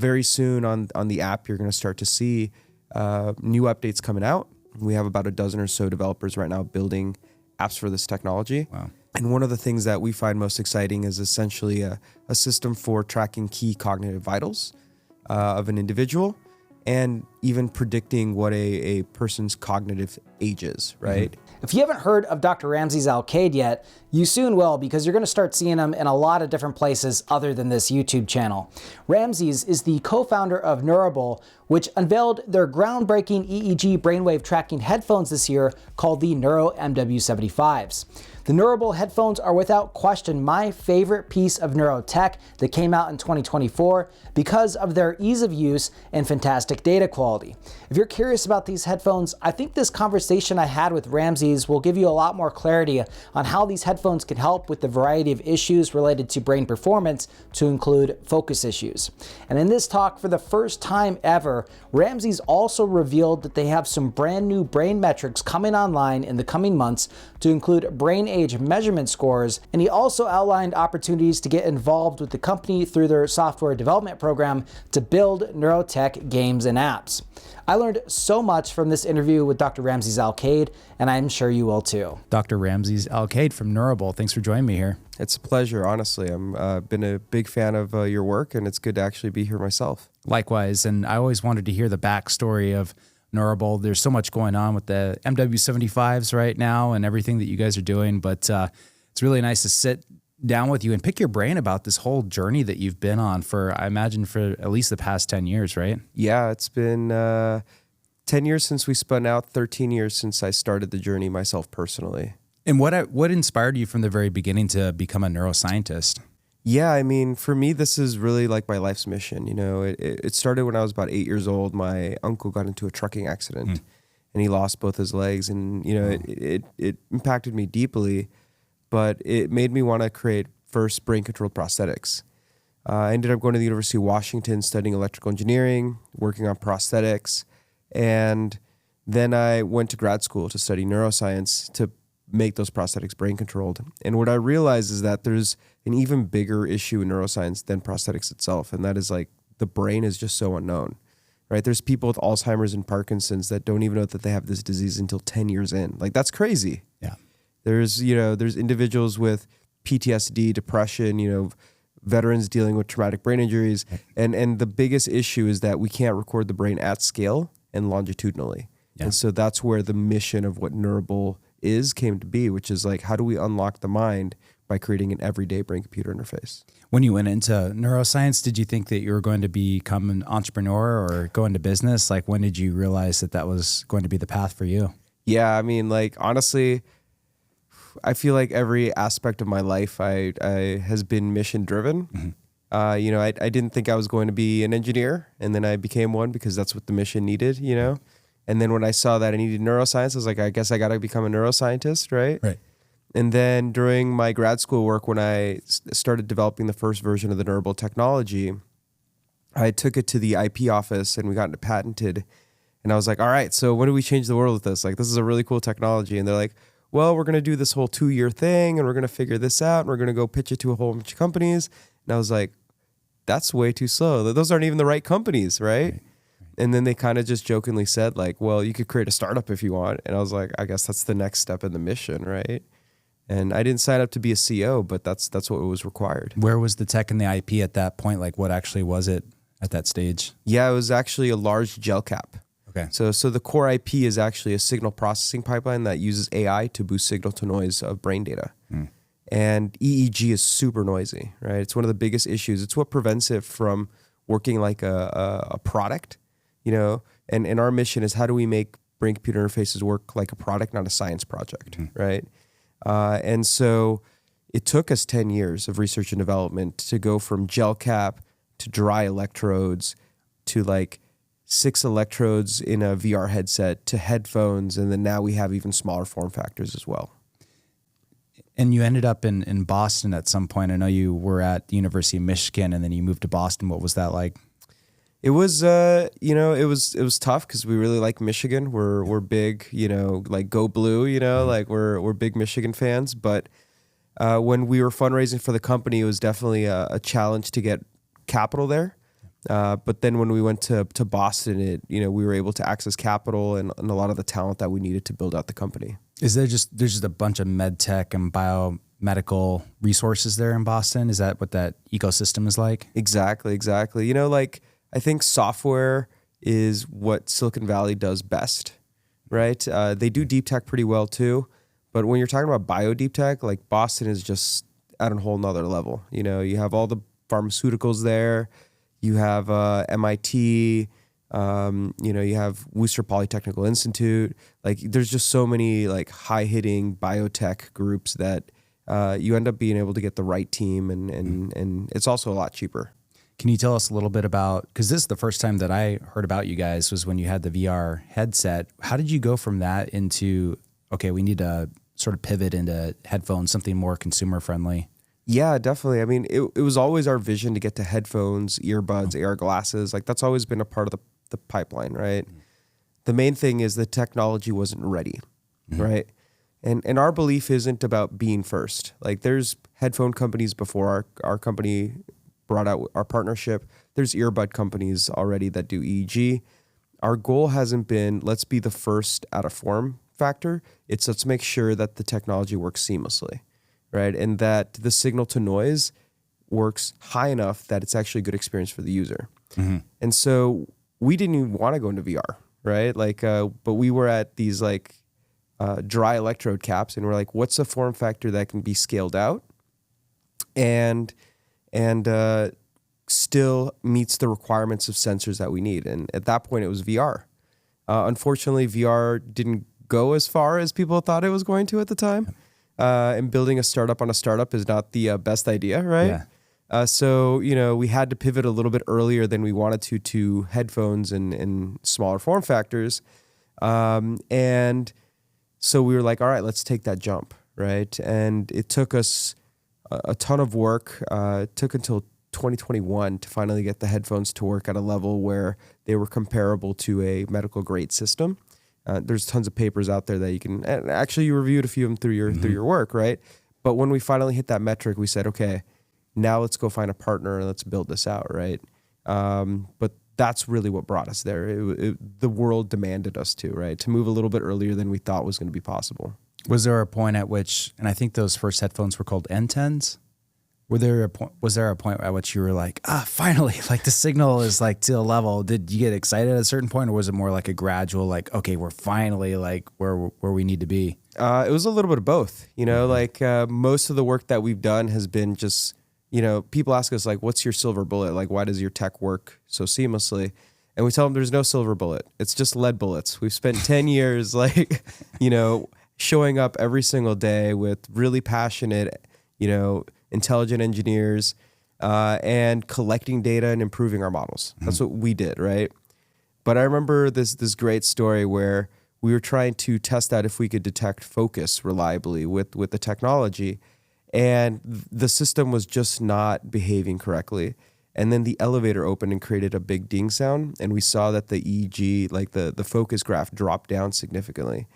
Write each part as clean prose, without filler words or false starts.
very soon on the app, you're going to start to see new updates coming out. We have about a dozen or so developers right now building apps for this technology. Wow. And one of the things that we find most exciting is essentially a system for tracking key cognitive vitals of an individual and even predicting what a person's cognitive age is, right? If you haven't heard of Dr. Ramses Alcaide yet, you soon will, because you're going to start seeing him in a lot of different places other than this YouTube channel. Ramses is the co-founder of Neurable, which unveiled their groundbreaking EEG brainwave tracking headphones this year called the Neuro MW75s. The Neurable headphones are without question my favorite piece of neurotech that came out in 2024 because of their ease of use and fantastic data quality. If you're curious about these headphones, I think this conversation I had with Ramses will give you a lot more clarity on how these headphones can help with the variety of issues related to brain performance, to include focus issues. And in this talk, for the first time ever, Ramses also revealed that they have some brand new brain metrics coming online in the coming months to include brain age measurement scores, and he also outlined opportunities to get involved with the company through their software development program to build neurotech games and apps. I learned so much from this interview with Dr. Ramses Alcaide, and I'm sure you will too. Dr. Ramses Alcaide from Neurable, thanks for joining me here. It's a pleasure, honestly. I've been a big fan of your work, and it's good to actually be here myself. Likewise, and I always wanted to hear the backstory of Neurable. There's so much going on with the MW75s right now and everything that you guys are doing, but it's really nice to sit down with you and pick your brain about this whole journey that you've been on for, I imagine, for at least the past 10 years, right? Yeah, it's been 10 years since we spun out, 13 years since I started the journey myself personally. And what inspired you from the very beginning to become a neuroscientist? Yeah, I mean, for me, this is really like my life's mission. You know, it started when I was about 8 years old. My uncle got into a trucking accident and he lost both his legs. And, you know, it impacted me deeply, but it made me want to create first brain-controlled prosthetics. I ended up going to the University of Washington, studying electrical engineering, working on prosthetics. And then I went to grad school to study neuroscience to make those prosthetics brain controlled. And what I realized is that there's an even bigger issue in neuroscience than prosthetics itself. And that is like the brain is just so unknown, right? There's people with Alzheimer's and Parkinson's that don't even know that they have this disease until 10 years in. Like, that's crazy. Yeah. There's individuals with PTSD, depression, veterans dealing with traumatic brain injuries. And the biggest issue is that we can't record the brain at scale and longitudinally. Yeah. And so that's where the mission of what Neurable came to be, which is like, how do we unlock the mind by creating an everyday brain-computer interface? When you went into neuroscience, did you think that you were going to become an entrepreneur or go into business? Like, when did you realize that that was going to be the path for you? Yeah, I mean, like, honestly, I feel like every aspect of my life I has been mission-driven. Mm-hmm. I didn't think I was going to be an engineer, and then I became one because that's what the mission needed, And then when I saw that I needed neuroscience, I was like, I guess I got to become a neuroscientist, right? Right. And then during my grad school work, when I started developing the first version of the Neurable technology, I took it to the IP office and we got it patented. And I was like, all right, so when do we change the world with this? Like, this is a really cool technology. And they're like, well, we're going to do this whole 2-year thing and we're going to figure this out and we're going to go pitch it to a whole bunch of companies. And I was like, that's way too slow. Those aren't even the right companies, right? And then they kind of just jokingly said, like, well, you could create a startup if you want. And I was like, I guess that's the next step in the mission, right? And I didn't sign up to be a CEO, but that's what was required. Where was the tech and the IP at that point? Like, what actually was it at that stage? Yeah, it was actually a large gel cap. Okay. So the core IP is actually a signal processing pipeline that uses AI to boost signal to noise of brain data. And EEG is super noisy, right? It's one of the biggest issues. It's what prevents it from working like a product. And our mission is, how do we make brain-computer interfaces work like a product, not a science project, right? And so it took us 10 years of research and development to go from gel cap to dry electrodes to like 6 electrodes in a VR headset to headphones, and then now we have even smaller form factors as well. And you ended up in Boston at some point. I know you were at the University of Michigan, and then you moved to Boston. What was that like? It was, it was tough because we really like Michigan. We're big, like go blue, like we're big Michigan fans. But when we were fundraising for the company, it was definitely a challenge to get capital there. But then when we went to Boston, we were able to access capital and a lot of the talent that we needed to build out the company. Is there's just a bunch of med tech and biomedical resources there in Boston? Is that what that ecosystem is like? Exactly. I think software is what Silicon Valley does best, right? They do deep tech pretty well too, but when you're talking about bio deep tech, like Boston is just at a whole nother level. You have all the pharmaceuticals there. You have MIT, you have Worcester Polytechnical Institute. Like there's just so many like high hitting biotech groups that you end up being able to get the right team and it's also a lot cheaper. Can you tell us a little bit about, because this is the first time that I heard about you guys was when you had the VR headset. How did you go from that into, okay, we need to sort of pivot into headphones, something more consumer friendly? Yeah, definitely. I mean, it was always our vision to get to headphones, earbuds, AR glasses. Like that's always been a part of the pipeline, right? The main thing is the technology wasn't ready, right? And our belief isn't about being first. Like there's headphone companies before our company brought out our partnership. There's earbud companies already that do EEG. Our goal hasn't been, let's be the first at a form factor. It's let's make sure that the technology works seamlessly. Right, and that the signal to noise works high enough that it's actually a good experience for the user. And so we didn't even want to go into VR, right? But we were at these dry electrode caps, and we're like, what's a form factor that can be scaled out and still meets the requirements of sensors that we need? And at that point, it was VR. Unfortunately, VR didn't go as far as people thought it was going to at the time. And building a startup on a startup is not the best idea, right? Yeah. So we had to pivot a little bit earlier than we wanted to headphones and smaller form factors. And so we were like, all right, let's take that jump, right? And it took us a ton of work. It took until 2021 to finally get the headphones to work at a level where they were comparable to a medical grade system. There's tons of papers out there that you can, and actually you reviewed a few of them through your work, right? But when we finally hit that metric, we said, okay, now let's go find a partner and let's build this out, right? But that's really what brought us there. The world demanded us to, right? To move a little bit earlier than we thought was going to be possible. Was there a point at which, and I think those first headphones were called N10s? Was there a point at which you were like, finally, like the signal is like to a level? Did you get excited at a certain point, or was it more like a gradual, like, okay, we're finally like where we need to be? It was a little bit of both, most of the work that we've done has been just, people ask us like, what's your silver bullet? Like, why does your tech work so seamlessly? And we tell them there's no silver bullet. It's just lead bullets. We've spent 10 years, showing up every single day with really passionate, intelligent engineers, and collecting data and improving our models. That's what we did, right? But I remember this great story where we were trying to test out if we could detect focus reliably with the technology, and the system was just not behaving correctly. And then the elevator opened and created a big ding sound, and we saw that the EEG, like the focus graph, dropped down significantly.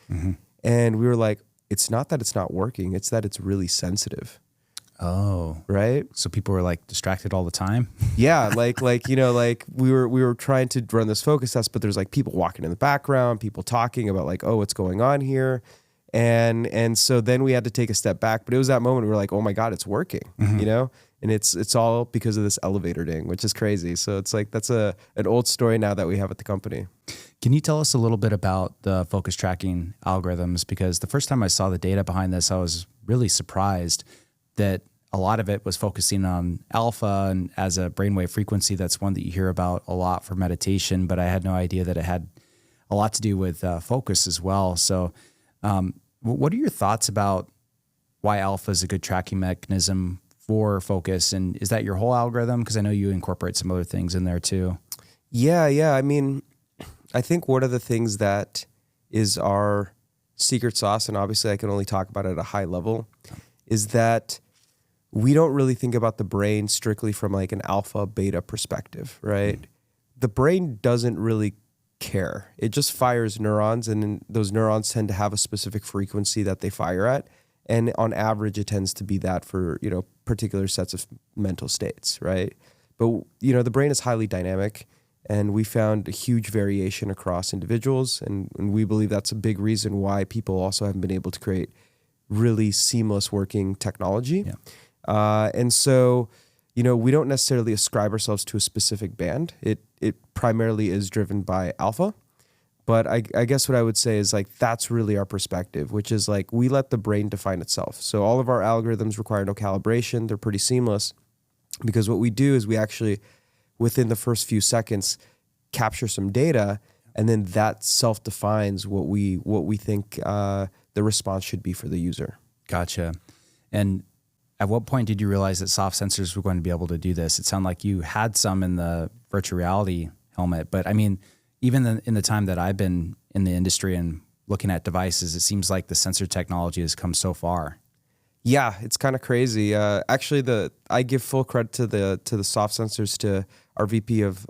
And we were like, it's not that it's not working, it's that it's really sensitive. Oh, right. So people were like distracted all the time. Yeah, like we were trying to run this focus test, but there's like people walking in the background, people talking about like, oh, what's going on here, and so then we had to take a step back. But it was that moment we were like, oh my God, it's working, and it's all because of this elevator ding, which is crazy. So it's like that's an old story now that we have at the company. Can you tell us a little bit about the focus tracking algorithms? Because the first time I saw the data behind this, I was really surprised that a lot of it was focusing on alpha, and as a brainwave frequency, that's one that you hear about a lot for meditation, but I had no idea that it had a lot to do with focus as well. So what are your thoughts about why alpha is a good tracking mechanism for focus? And is that your whole algorithm? Because I know you incorporate some other things in there too. Yeah. I mean, I think one of the things that is our secret sauce, and obviously I can only talk about it at a high level, is that we don't really think about the brain strictly from like an alpha beta perspective, right? The brain doesn't really care. It just fires neurons, and then those neurons tend to have a specific frequency that they fire at. And on average, it tends to be that for, particular sets of mental states, right? But, the brain is highly dynamic, and we found a huge variation across individuals. And we believe that's a big reason why people also haven't been able to create really seamless working technology. Yeah. And so, we don't necessarily ascribe ourselves to a specific band. It primarily is driven by alpha. But I guess what I would say is like, that's really our perspective, which is like, we let the brain define itself. So all of our algorithms require no calibration. They're pretty seamless, because what we do is we actually, within the first few seconds, capture some data, and then that self-defines what we think the response should be for the user. Gotcha. And at what point did you realize that soft sensors were going to be able to do this? It sounded like you had some in the virtual reality helmet, but I mean, even in the time that I've been in the industry and looking at devices, it seems like the sensor technology has come so far. Yeah, it's kind of crazy. Actually, I give full credit to the soft sensors to our VP of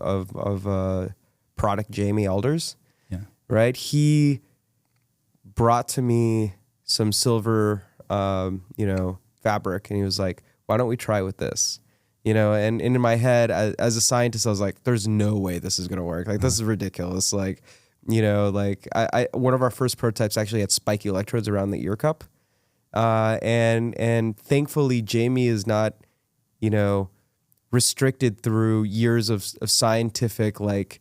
product, Jamie Elders. Yeah. Right. He brought to me some silver, fabric, and he was like, "Why don't we try with this?" And in my head, as a scientist, I was like, "There's no way this is gonna work. Like, this is ridiculous." Like, I one of our first prototypes actually had spiky electrodes around the ear cup. And thankfully Jamie is not, restricted through years of scientific like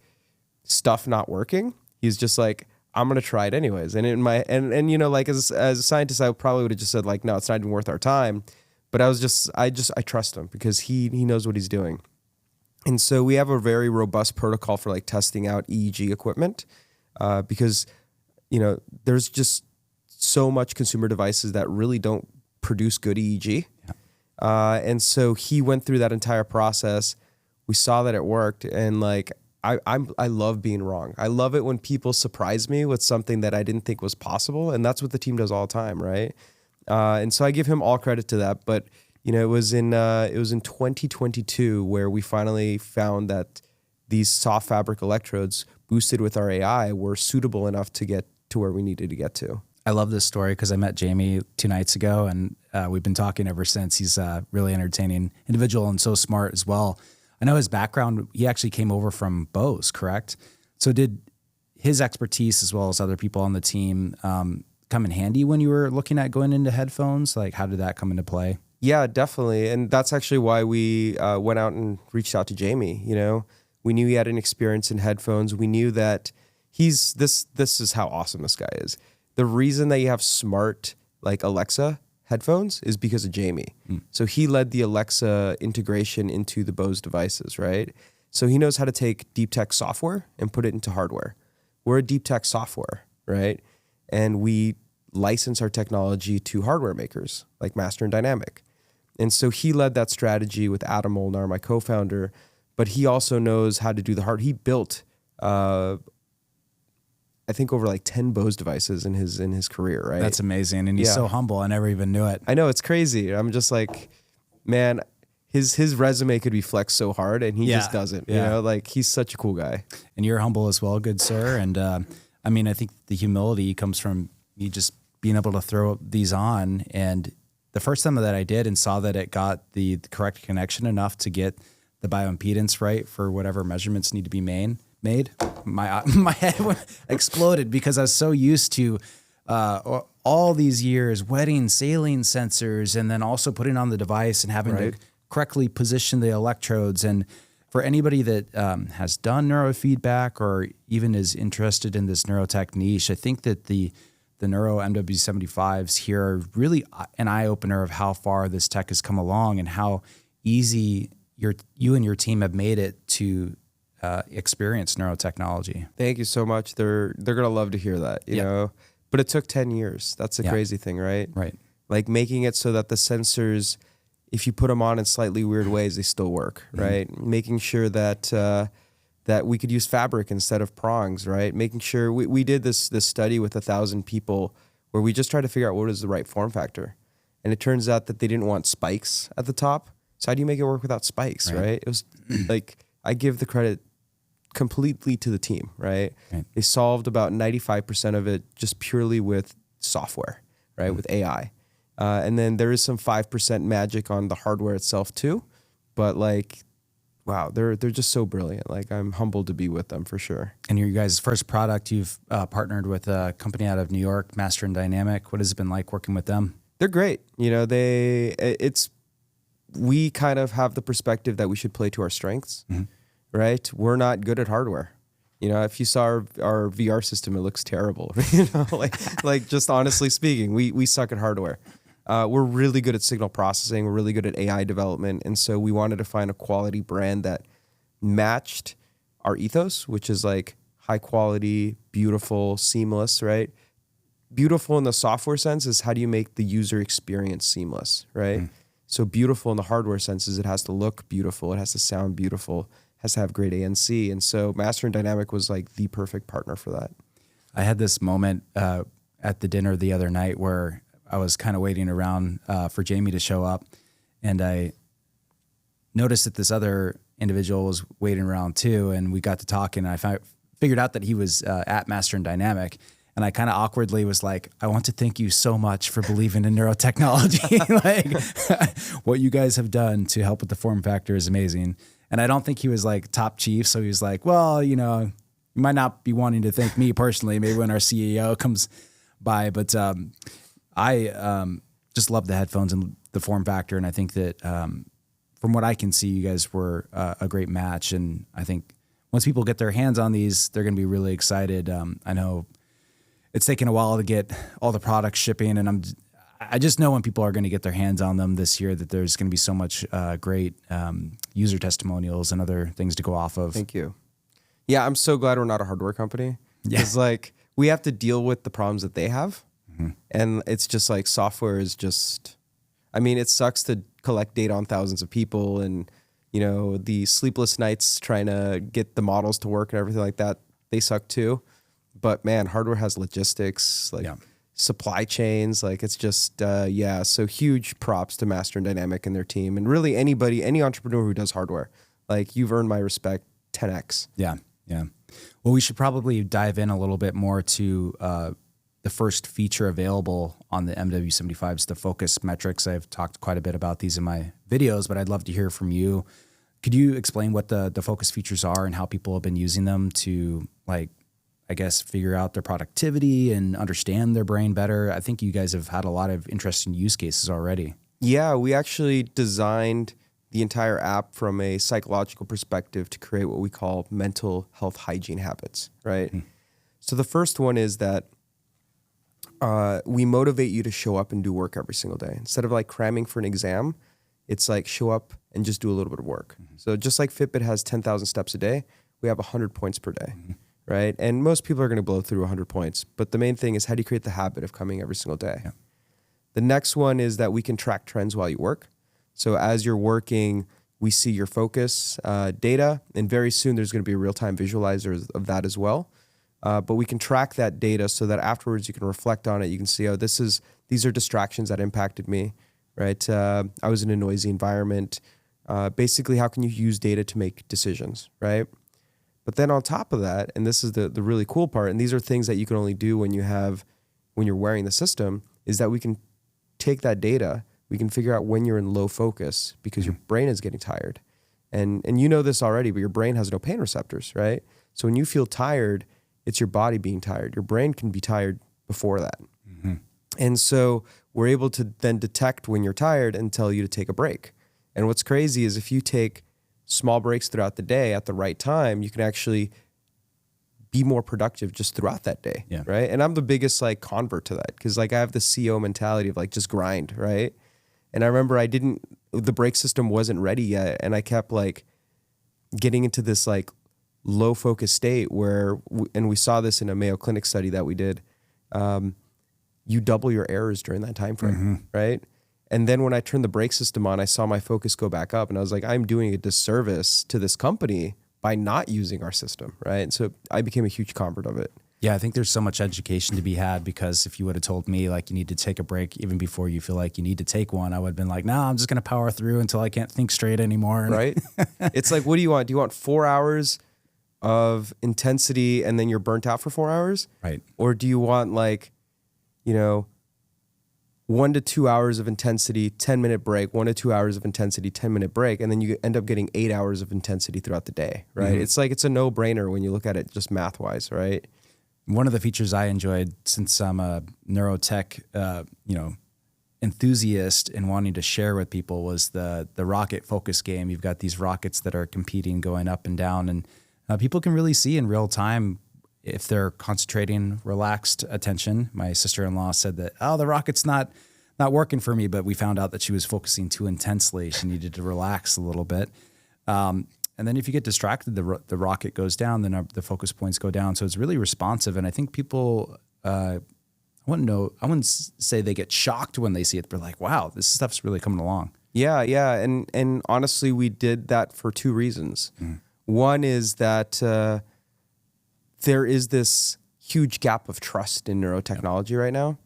stuff not working. He's just like, I'm going to try it anyways. And as a scientist, I probably would have just said like, no, it's not even worth our time. But I trust him because he knows what he's doing. And so we have a very robust protocol for like testing out EEG equipment, because, there's just so much consumer devices that really don't produce good EEG. Yeah. And so he went through that entire process. We saw that it worked, and like I love being wrong. I love it when people surprise me with something that I didn't think was possible, and that's what the team does all the time, right? And so I give him all credit to that. But it was in 2022 where we finally found that these soft fabric electrodes boosted with our AI were suitable enough to get to where we needed to get to. I love this story because I met Jamie 2 nights ago, and we've been talking ever since. He's a really entertaining individual and so smart as well. I know his background, he actually came over from Bose, correct? So did his expertise, as well as other people on the team, come in handy when you were looking at going into headphones? Like, how did that come into play? Yeah, definitely. And that's actually why we went out and reached out to Jamie. We knew he had an experience in headphones. We knew that this is how awesome this guy is. The reason that you have smart like Alexa headphones is because of Jamie. So he led the Alexa integration into the Bose devices, right? So he knows how to take deep tech software and put it into hardware. We're a deep tech software, right? And we license our technology to hardware makers like Master and Dynamic. And so he led that strategy with Adam Molnar, my co-founder, but he also knows how to do the He built I think over like 10 Bose devices in his career, right? That's amazing. And he's so humble. I never even knew it. I know, it's crazy. I'm just like, man, his resume could be flexed so hard, and he just doesn't. Like, he's such a cool guy. And you're humble as well, good sir. And I think the humility comes from you just being able to throw these on. And the first time that I did and saw that it got the correct connection enough to get the bioimpedance right for whatever measurements need to be made, my head exploded because I was so used to all these years wetting saline sensors and then also putting on the device and having to correctly position the electrodes. And for anybody that has done neurofeedback or even is interested in this neurotech niche, I think that the Neuro MW75s here are really an eye-opener of how far this tech has come along and how easy you and your team have made it to experience neurotechnology. Thank you so much. They're gonna love to hear that, you know. But it took 10 years. That's the crazy thing, right? Right. Like making it so that the sensors, if you put them on in slightly weird ways, they still work, right? Making sure that that we could use fabric instead of prongs, right? Making sure we did this study with 1,000 people where we just tried to figure out what is the right form factor, and it turns out that they didn't want spikes at the top. So how do you make it work without spikes, right? It was like, I give the credit completely to the team, right? They solved about 95% of it just purely with software, right? With AI. And then there is some 5% magic on the hardware itself too. But like wow, they're just so brilliant. Like I'm humbled to be with them for sure. And your guys' first product, you've partnered with a company out of New York, Master and Dynamic. What has it been like working with them? They're great. You know, we kind of have the perspective that we should play to our strengths, right? We're not good at hardware. You know, if you saw our VR system, it looks terrible. You know, like just honestly speaking, we suck at hardware. We're really good at signal processing. We're really good at AI development. And so we wanted to find a quality brand that matched our ethos, which is like high quality, beautiful, seamless, right? Beautiful in the software sense is how do you make the user experience seamless, right? So beautiful in the hardware sense is it has to look beautiful. It has to sound beautiful, has to have great ANC. And so Master and Dynamic was like the perfect partner for that. I had this moment at the dinner the other night where I was kind of waiting around for Jamie to show up, and I noticed that this other individual was waiting around too, and we got to talking, and I figured out that he was at Master and Dynamic, and I kind of awkwardly was like, I want to thank you so much for believing in neurotechnology. Like what you guys have done to help with the form factor is amazing. And I don't think he was like top chief, so he was like, well, you know, you might not be wanting to thank me personally, maybe when our CEO comes by, but I just love the headphones and the form factor. And I think that from what I can see, you guys were a great match. And I think once people get their hands on these, they're going to be really excited. I know it's taken a while to get all the products shipping, and I just know when people are going to get their hands on them this year that there's going to be so much great user testimonials and other things to go off of. Thank you. Yeah, I'm so glad we're not a hardware company. Because like we have to deal with the problems that they have. And it's just like software is just, I mean, it sucks to collect data on thousands of people and, you know, the sleepless nights trying to get the models to work and everything like that. They suck too. But man, hardware has logistics, like supply chains, like it's just, so huge props to Master and Dynamic and their team. And really anybody, any entrepreneur who does hardware, like you've earned my respect 10x. Yeah. Yeah. Well, we should probably dive in a little bit more to the first feature available on the MW75s, the focus metrics. I've talked quite a bit about these in my videos, but I'd love to hear from you. Could you explain what the focus features are and how people have been using them to, like, I guess, figure out their productivity and understand their brain better? I think you guys have had a lot of interesting use cases already. Yeah, we actually designed the entire app from a psychological perspective to create what we call mental health hygiene habits, right? So the first one is that we motivate you to show up and do work every single day. Instead of like cramming for an exam, it's like show up and just do a little bit of work. So just like Fitbit has 10,000 steps a day, we have 100 points per day, right? And most people are going to blow through 100 points. But the main thing is how do you create the habit of coming every single day? The next one is that we can track trends while you work. So as you're working, we see your focus data, and very soon there's going to be a real-time visualizer of that as well. But we can track that data so that afterwards you can reflect on it. You can see, oh, these are distractions that impacted me, right? I was in a noisy environment. Basically, how can you use data to make decisions, right? But then on top of that, and this is the really cool part, and these are things that you can only do when you're wearing the system, is that we can take that data, we can figure out when you're in low focus because your brain is getting tired. And you know this already, but your brain has no pain receptors, right? So when you feel tired, it's your body being tired. Your brain can be tired before that. And so we're able to then detect when you're tired and tell you to take a break. And what's crazy is if you take small breaks throughout the day at the right time, you can actually be more productive just throughout that day, right? And I'm the biggest like convert to that because like I have the CEO mentality of like just grind, right? And I remember the brake system wasn't ready yet, and I kept like getting into this like low focus state where, and we saw this in a Mayo Clinic study that we did, you double your errors during that time frame, right? And then when I turned the brake system on, I saw my focus go back up, and I was like, I'm doing a disservice to this company by not using our system, right? And so I became a huge convert of it. Yeah, I think there's so much education to be had, because if you would have told me like you need to take a break even before you feel like you need to take one, I would have been like, I'm just going to power through until I can't think straight anymore. Right? It's like, what do you want? Do you want 4 hours of intensity and then you're burnt out for 4 hours? Right. Or do you want like, 1 to 2 hours of intensity, 10-minute break, 1 to 2 hours of intensity, 10-minute break, and then you end up getting 8 hours of intensity throughout the day, right? It's like, it's a no-brainer when you look at it just math-wise, right? One of the features I enjoyed, since I'm a neurotech, enthusiast and wanting to share with people, was the rocket focus game. You've got these rockets that are competing, going up and down, and people can really see in real time if they're concentrating relaxed attention. My sister-in-law said that, oh, the rocket's not working for me, but we found out that she was focusing too intensely. She needed to relax a little bit. And then if you get distracted, the rocket goes down, then the focus points go down. So it's really responsive. And I think people, I wouldn't say they get shocked when they see it. They're like, wow, this stuff's really coming along. Yeah. And honestly, we did that for 2 reasons. One is that there is this huge gap of trust in neurotechnology right now.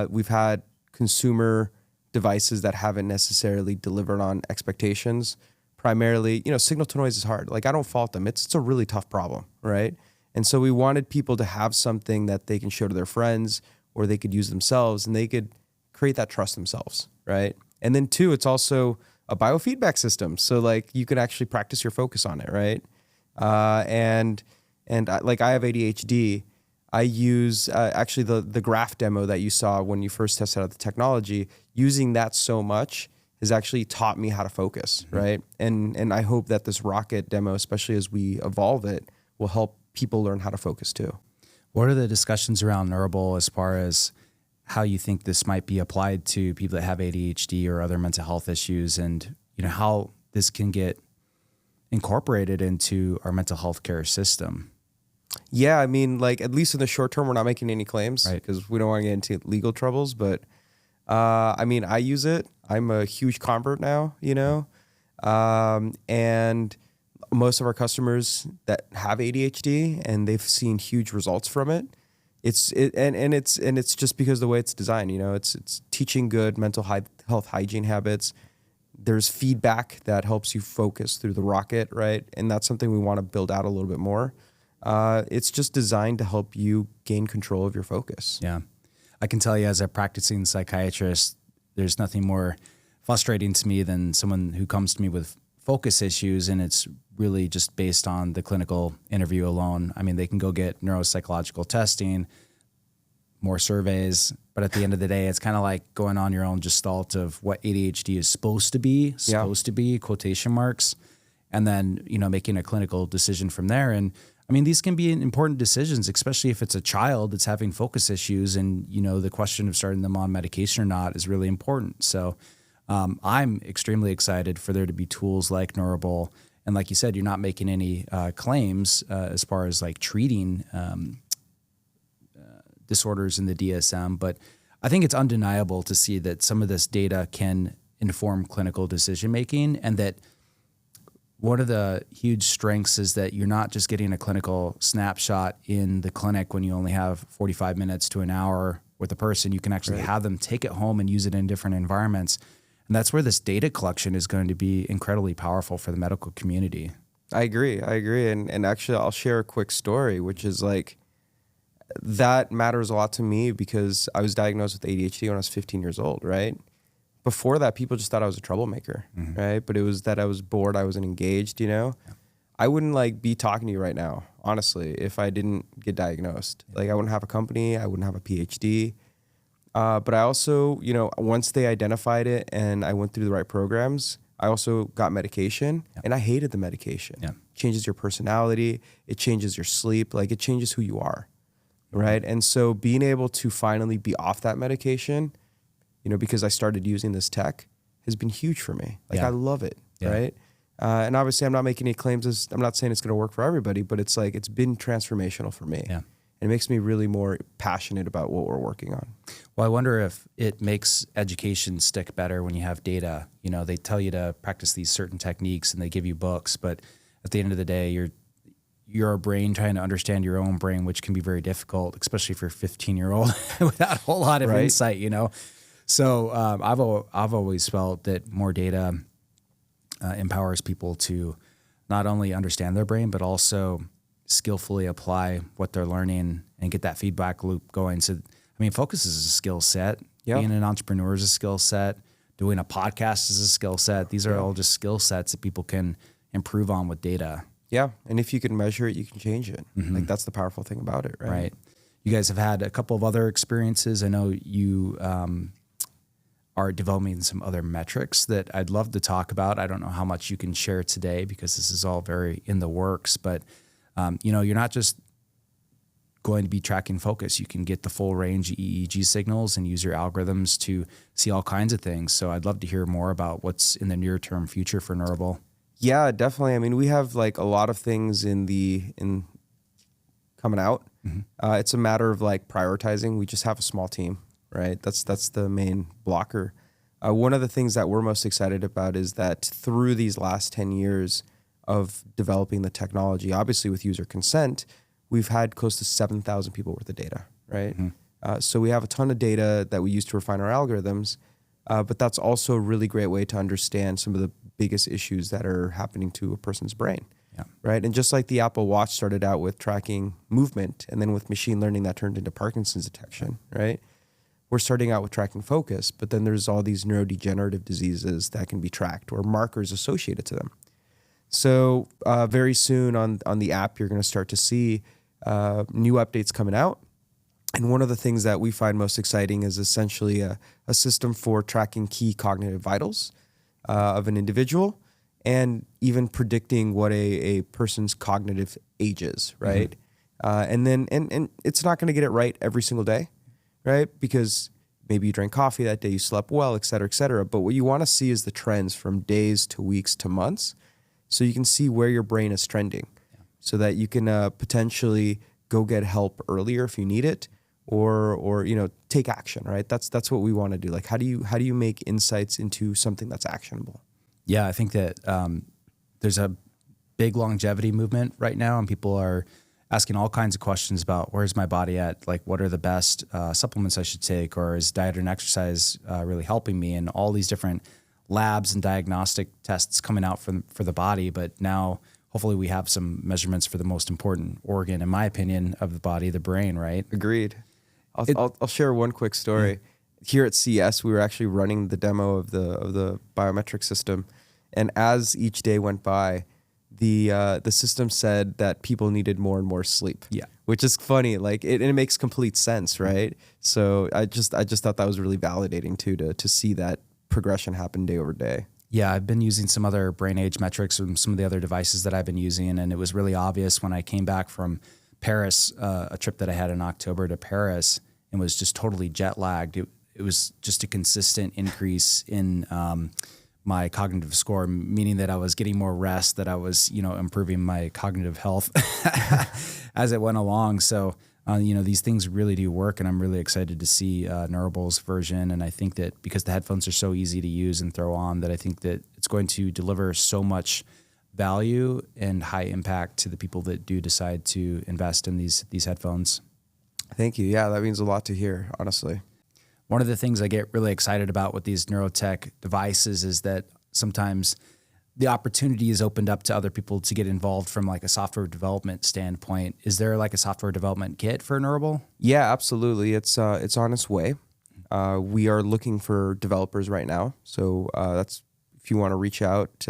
We've had consumer devices that haven't necessarily delivered on expectations. Primarily, signal to noise is hard. Like, I don't fault them. It's a really tough problem, right? And so we wanted people to have something that they can show to their friends or they could use themselves, and they could create that trust themselves, right? And then 2, it's also a biofeedback system. So like, you can actually practice your focus on it, right? And I have ADHD. I use actually the graph demo that you saw when you first tested out the technology. Using that so much has actually taught me how to focus, right? And I hope that this rocket demo, especially as we evolve it, will help people learn how to focus too. What are the discussions around Neurable as far as how you think this might be applied to people that have ADHD or other mental health issues, and how this can get incorporated into our mental health care system? Yeah, I mean, like, at least in the short term, we're not making any claims Right. because we don't want to get into legal troubles. But I mean, I use it. I'm a huge convert now, and most of our customers that have ADHD, and they've seen huge results from it. It's just because of the way it's designed. It's teaching good mental health hygiene habits. There's feedback that helps you focus through the rocket, right? And that's something we want to build out a little bit more. It's just designed to help you gain control of your focus. Yeah. I can tell you, as a practicing psychiatrist, there's nothing more frustrating to me than someone who comes to me with focus issues, and it's really just based on the clinical interview alone. I mean, they can go get neuropsychological testing, more surveys, but at the end of the day, it's kind of like going on your own gestalt of what ADHD is supposed to be, quotation marks, and then, making a clinical decision from there. And I mean, these can be important decisions, especially if it's a child that's having focus issues, and, the question of starting them on medication or not is really important. So I'm extremely excited for there to be tools like Neurable. And like you said, you're not making any claims as far as like treating disorders in the DSM, but I think it's undeniable to see that some of this data can inform clinical decision-making, and that one of the huge strengths is that you're not just getting a clinical snapshot in the clinic when you only have 45 minutes to an hour with a person. You can actually have them take it home and use it in different environments. And that's where this data collection is going to be incredibly powerful for the medical community. I agree. And actually, I'll share a quick story, which is like, that matters a lot to me because I was diagnosed with ADHD when I was 15 years old, right? Before that, people just thought I was a troublemaker, right? But it was that I was bored, I wasn't engaged, I wouldn't be talking to you right now, honestly, if I didn't get diagnosed. Like, I wouldn't have a company, I wouldn't have a PhD. But I also, once they identified it and I went through the right programs, I also got medication, and I hated the medication. It changes your personality, it changes your sleep, like, it changes who you are, right? And so being able to finally be off that medication, because I started using this tech, has been huge for me. Like, I love it, right? And obviously, I'm not making any claims. I'm not saying it's going to work for everybody, but it's like, it's been transformational for me. Yeah. And it makes me really more passionate about what we're working on. Well, I wonder if it makes education stick better when you have data. They tell you to practice these certain techniques and they give you books, but at the end of the day, you're a brain trying to understand your own brain, which can be very difficult, especially if you're a 15-year-old without a whole lot of insight, So I've always felt that more data empowers people to not only understand their brain, but also skillfully apply what they're learning and get that feedback loop going. So, I mean, focus is a skill set. Yeah. Being an entrepreneur is a skill set. Doing a podcast is a skill set. These are all just skill sets that people can improve on with data. Yeah. And if you can measure it, you can change it. Like that's the powerful thing about it, right? Right. You guys have had a couple of other experiences. I know you are developing some other metrics that I'd love to talk about. I don't know how much you can share today because this is all very in the works, but you're not just going to be tracking focus. You can get the full range of EEG signals and use your algorithms to see all kinds of things. So I'd love to hear more about what's in the near term future for Neurable. Yeah, definitely. I mean, we have like a lot of things in coming out. It's a matter of like prioritizing. We just have a small team, right? That's the main blocker. One of the things that we're most excited about is that through these last 10 years of developing the technology, obviously with user consent, we've had close to 7,000 people worth of data, right? So we have a ton of data that we use to refine our algorithms, but that's also a really great way to understand some of the biggest issues that are happening to a person's brain, right? And just like the Apple Watch started out with tracking movement, and then with machine learning that turned into Parkinson's detection, right? We're starting out with tracking focus, but then there's all these neurodegenerative diseases that can be tracked or markers associated to them. So very soon on the app, you're going to start to see new updates coming out. And one of the things that we find most exciting is essentially a system for tracking key cognitive vitals of an individual and even predicting what a person's cognitive age is, right? And it's not going to get it right every single day, right? Because maybe you drank coffee that day, you slept well, et cetera, et cetera. But what you want to see is the trends from days to weeks to months, so you can see where your brain is trending, so that you can potentially go get help earlier if you need it, or take action, right? That's what we want to do. Like, how do you make insights into something that's actionable? Yeah, I think that there's a big longevity movement right now, and people are asking all kinds of questions about where's my body at, like what are the best supplements I should take, or is diet and exercise really helping me, and all these different labs and diagnostic tests coming out for the body. But now hopefully we have some measurements for the most important organ, in my opinion, of the body, the brain, right? Agreed. I'll share one quick story. Here at CES, we were actually running the demo of the biometric system, and as each day went by, the system said that people needed more and more sleep. Yeah, which is funny. Like it makes complete sense, right? So I just thought that was really validating too, to see that progression happen day over day. Yeah, I've been using some other brain age metrics from some of the other devices that I've been using, and it was really obvious when I came back from Paris, a trip that I had in October to Paris, and was just totally jet lagged. It was just a consistent increase in my cognitive score, meaning that I was getting more rest, that I was, improving my cognitive health as it went along. So, these things really do work, and I'm really excited to see Neurable's version. And I think that because the headphones are so easy to use and throw on, that I think that it's going to deliver so much value and high impact to the people that do decide to invest in these headphones. Thank you. Yeah, that means a lot to hear, honestly. One of the things I get really excited about with these neurotech devices is that sometimes the opportunity is opened up to other people to get involved from like a software development standpoint. Is there like a software development kit for Neurable? Yeah, absolutely. It's on its way. We are looking for developers right now. So that's, if you want to reach out,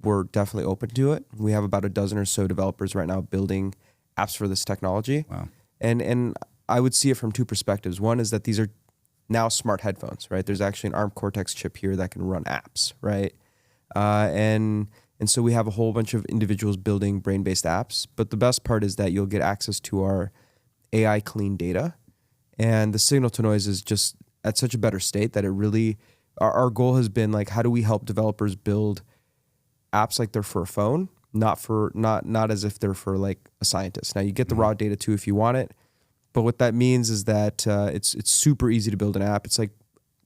we're definitely open to it. We have about a dozen or so developers right now building apps for this technology. Wow. And I would see it from two perspectives. One is that these are now smart headphones, right? There's actually an ARM Cortex chip here that can run apps, right? And so we have a whole bunch of individuals building brain-based apps. But the best part is that you'll get access to our AI clean data. And the signal to noise is just at such a better state that it really, our goal has been like, how do we help developers build apps like they're for a phone, not as if they're for like a scientist. Now you get the raw data too if you want it. But what that means is that it's super easy to build an app. It's like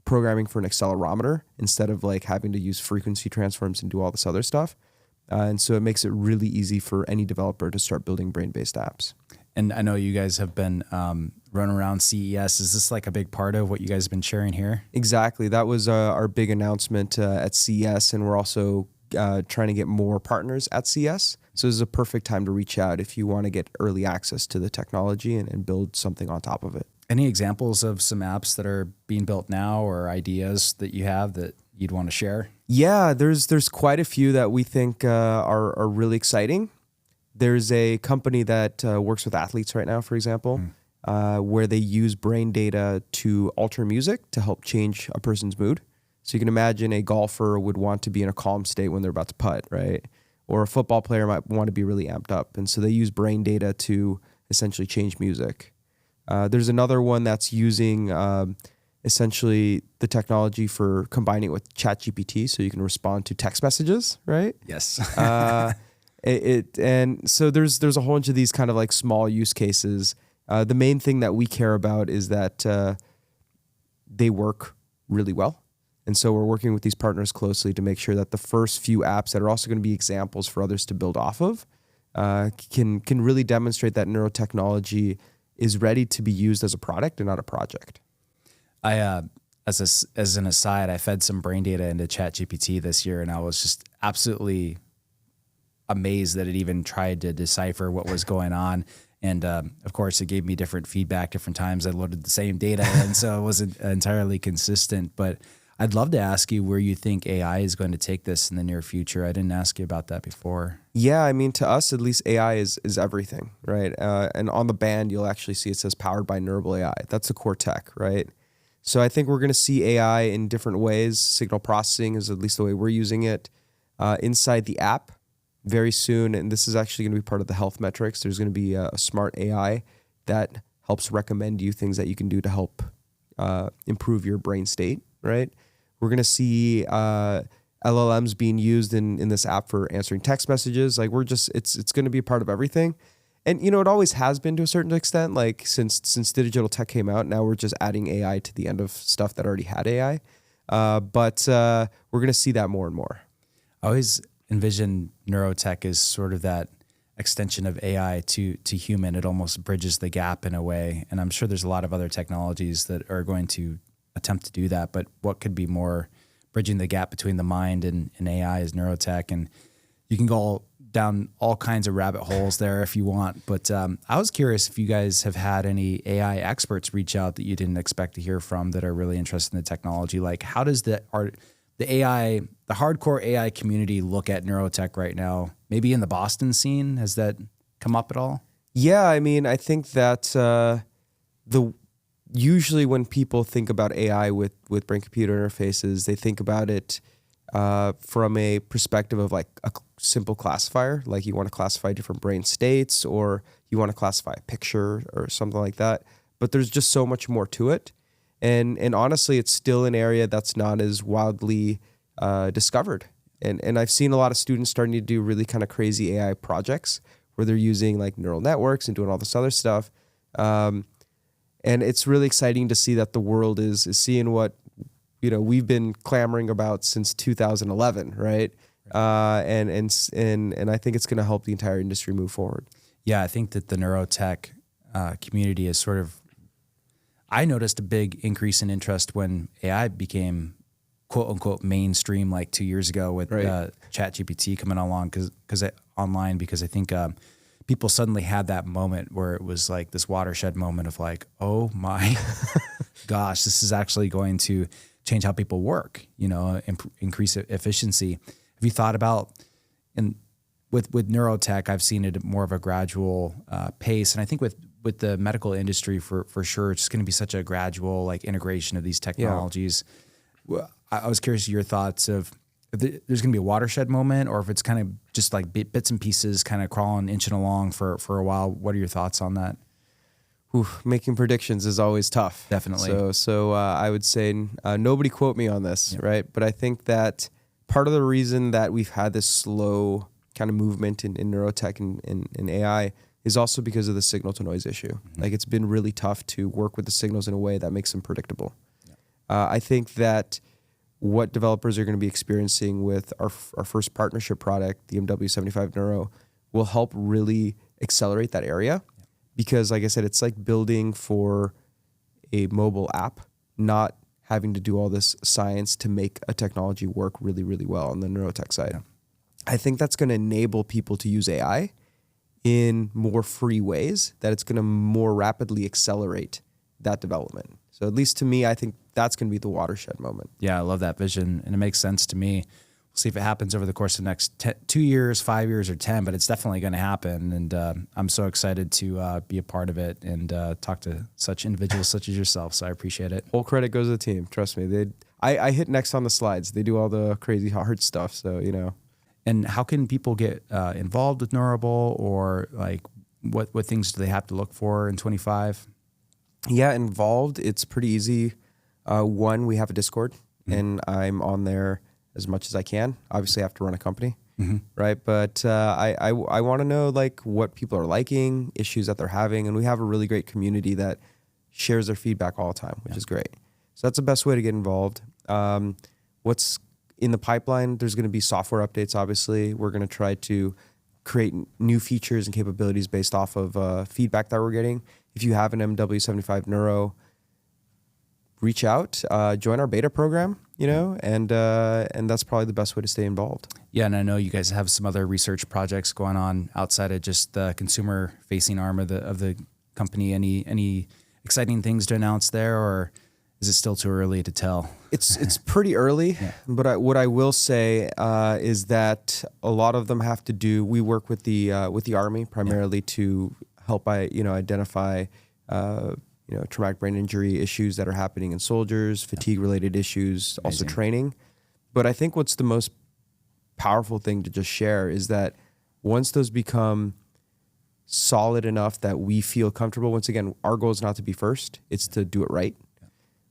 programming for an accelerometer instead of like having to use frequency transforms and do all this other stuff. And so it makes it really easy for any developer to start building brain-based apps. And I know you guys have been running around CES. Is this like a big part of what you guys have been sharing here? Exactly. That was our big announcement at CES, and we're also trying to get more partners at CES. So this is a perfect time to reach out if you want to get early access to the technology and build something on top of it. Any examples of some apps that are being built now or ideas that you have that you'd want to share? Yeah, there's quite a few that we think are really exciting. There's a company that works with athletes right now, for example, where they use brain data to alter music to help change a person's mood. So you can imagine a golfer would want to be in a calm state when they're about to putt, right? Or a football player might want to be really amped up. And so they use brain data to essentially change music. There's another one that's using essentially the technology for combining it with ChatGPT so you can respond to text messages, right? Yes. And so there's a whole bunch of these kind of like small use cases. The main thing that we care about is that they work really well. And so we're working with these partners closely to make sure that the first few apps that are also going to be examples for others to build off of can really demonstrate that neurotechnology is ready to be used as a product and not a project. As an aside, I fed some brain data into ChatGPT this year, and I was just absolutely amazed that it even tried to decipher what was going on. And of course, it gave me different feedback different times. I loaded the same data, and so it wasn't entirely consistent. But I'd love to ask you where you think AI is going to take this in the near future. I didn't ask you about that before. Yeah, I mean, to us, at least, AI is everything, right? And on the band, you'll actually see it says powered by Neurable AI. That's the core tech, right? So I think we're going to see AI in different ways. Signal processing is at least the way we're using it. Inside the app, very soon, and this is actually going to be part of the health metrics, there's going to be a smart AI that helps recommend you things that you can do to help improve your brain state, right? We're going to see LLMs being used in this app for answering text messages. Like it's going to be a part of everything. And, you know, it always has been to a certain extent, like since digital tech came out, now we're just adding AI to the end of stuff that already had AI. But we're going to see that more and more. I always envision neurotech as sort of that extension of AI to human. It almost bridges the gap in a way. And I'm sure there's a lot of other technologies that are going to attempt to do that. But what could be more bridging the gap between the mind and AI is neurotech. And you can go down all kinds of rabbit holes there if you want. But I was curious if you guys have had any AI experts reach out that you didn't expect to hear from that are really interested in the technology. Like, how does the hardcore AI community look at neurotech right now? Maybe in the Boston scene, has that come up at all? Yeah, I mean, I think that usually when people think about AI with brain-computer interfaces, they think about it from a perspective of like a simple classifier, like you want to classify different brain states or you want to classify a picture or something like that. But there's just so much more to it. And honestly, it's still an area that's not as wildly discovered. And I've seen a lot of students starting to do really kind of crazy AI projects where they're using like neural networks and doing all this other stuff. And it's really exciting to see that the world is seeing what, you know, we've been clamoring about since 2011, right? And I think it's going to help the entire industry move forward. Yeah, I think that the neurotech community is sort of, I noticed a big increase in interest when AI became quote unquote mainstream like 2 years ago with ChatGPT coming along because I think people suddenly had that moment where it was like this watershed moment of like, oh my gosh, this is actually going to change how people work, you know, increase efficiency. Have you thought about, with neurotech, I've seen it more of a gradual pace. And I think with the medical industry for sure, it's going to be such a gradual like integration of these technologies. Yeah. I was curious your thoughts of if there's going to be a watershed moment or if it's kind of just like bits and pieces kind of crawling, inching along for a while. What are your thoughts on that? Making predictions is always tough. Definitely. So I would say nobody quote me on this, right? But I think that part of the reason that we've had this slow kind of movement in neurotech and AI is also because of the signal to noise issue. Mm-hmm. Like it's been really tough to work with the signals in a way that makes them predictable. Yeah. I think that what developers are going to be experiencing with our first partnership product, the MW75 Neuro, will help really accelerate that area. Yeah. Because like I said, it's like building for a mobile app, not having to do all this science to make a technology work really, really well on the neurotech side. Yeah. I think that's going to enable people to use AI in more free ways, that it's going to more rapidly accelerate that development. So at least to me, I think that's going to be the watershed moment. Yeah, I love that vision, and it makes sense to me. We'll see if it happens over the course of the next 2 years, 5 years, or 10, but it's definitely going to happen. And I'm so excited to be a part of it and talk to such individuals such as yourself. So I appreciate it. Whole credit goes to the team. Trust me. I hit next on the slides. They do all the crazy hard stuff. So, you know. And how can people get involved with Neurable, or like what things do they have to look for in 25? Yeah, involved. It's pretty easy. One, we have a Discord, and I'm on there as much as I can. Obviously, I have to run a company, right? But I want to know like what people are liking, issues that they're having, and we have a really great community that shares their feedback all the time, which is great. So that's the best way to get involved. What's in the pipeline? There's going to be software updates. Obviously, we're going to try to create new features and capabilities based off of feedback that we're getting. If you have an MW75 Neuro, reach out, join our beta program, you know, and that's probably the best way to stay involved. Yeah, and I know you guys have some other research projects going on outside of just the consumer-facing arm of the company. Any exciting things to announce there, or is it still too early to tell? It's pretty early, but what I will say is that a lot of them have to do. We work with the Army primarily to help identify traumatic brain injury issues that are happening in soldiers, fatigue-related issues, also training. But I think what's the most powerful thing to just share is that once those become solid enough that we feel comfortable, once again, our goal is not to be first, it's to do it right.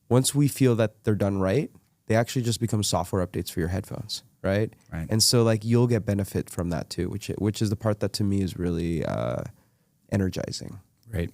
Once we feel that they're done right, they actually just become software updates for your headphones, right? And so like you'll get benefit from that too, which is the part that to me is really energizing. Right.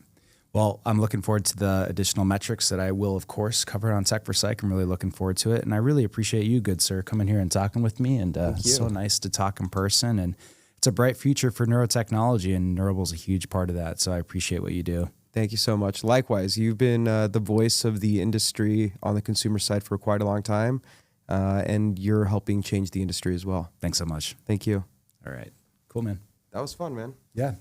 Well, I'm looking forward to the additional metrics that I will, of course, cover on Techforpsych. I'm really looking forward to it. And I really appreciate you, good sir, coming here and talking with me. And it's so nice to talk in person. And it's a bright future for neurotechnology, and Neurable is a huge part of that. So I appreciate what you do. Thank you so much. Likewise, you've been the voice of the industry on the consumer side for quite a long time, and you're helping change the industry as well. Thanks so much. Thank you. All right. Cool, man. That was fun, man. Yeah.